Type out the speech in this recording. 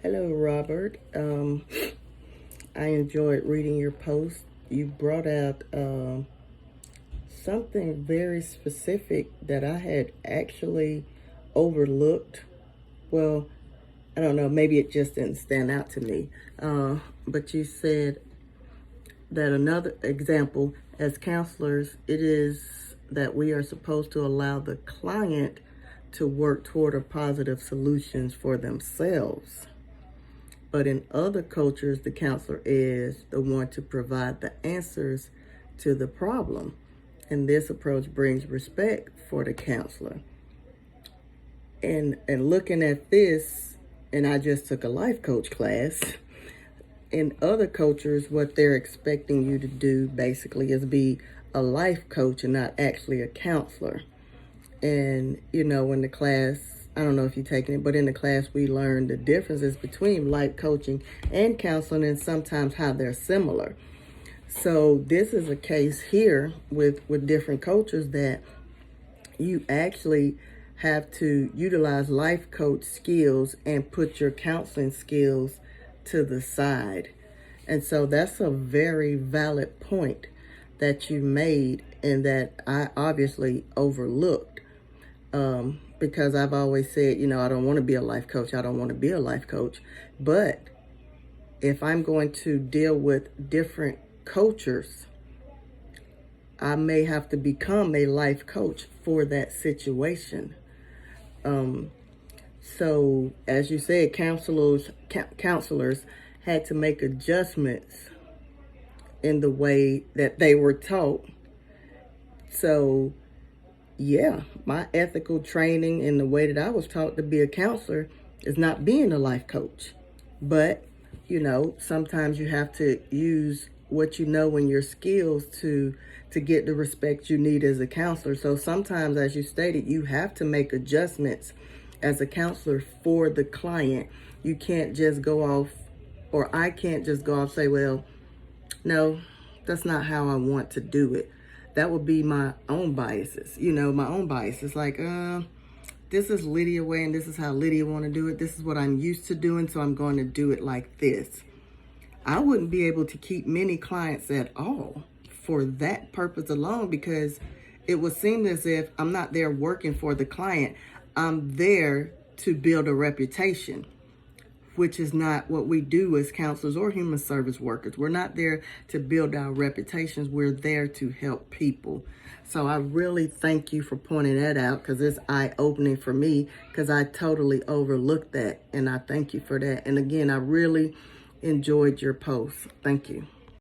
Hello, Robert. I enjoyed reading your post. You brought out something very specific that I had actually overlooked. Well, I don't know, maybe it just didn't stand out to me. But you said that another example, as counselors, it is that we are supposed to allow the client to work toward a positive solutions for themselves. But in other cultures, the counselor is the one to provide the answers to the problem. And this approach brings respect for the counselor. And looking at this, and I just took a life coach class. In other cultures, what they're expecting you to do basically is be a life coach and not actually a counselor. And, in the class, I don't know if you've taken it, but in the class we learned the differences between life coaching and counseling and sometimes how they're similar. So this is a case here with different cultures that you actually have to utilize life coach skills and put your counseling skills to the side. And so that's a very valid point that you made and that I obviously overlooked. Because I've always said, I don't want to be a life coach. I don't want to be a life coach. But if I'm going to deal with different cultures, I may have to become a life coach for that situation. So as you said, counselors had to make adjustments in the way that they were taught. So yeah, my ethical training and the way that I was taught to be a counselor is not being a life coach. But, sometimes you have to use what you know and your skills to get the respect you need as a counselor. So sometimes, as you stated, you have to make adjustments as a counselor for the client. You can't just go off, or I can't just go off and say, well, no, that's not how I want to do it. That would be my own biases, my own biases. Like, this is Lydia way and this is how Lydia want to do it. This is what I'm used to doing, so I'm going to do it like this. I wouldn't be able to keep many clients at all for that purpose alone, because it would seem as if I'm not there working for the client. I'm there to build a reputation, which is not what we do as counselors or human service workers. We're not there to build our reputations. We're there to help people. So I really thank you for pointing that out, because it's eye-opening for me, because I totally overlooked that. And I thank you for that. And again, I really enjoyed your post. Thank you.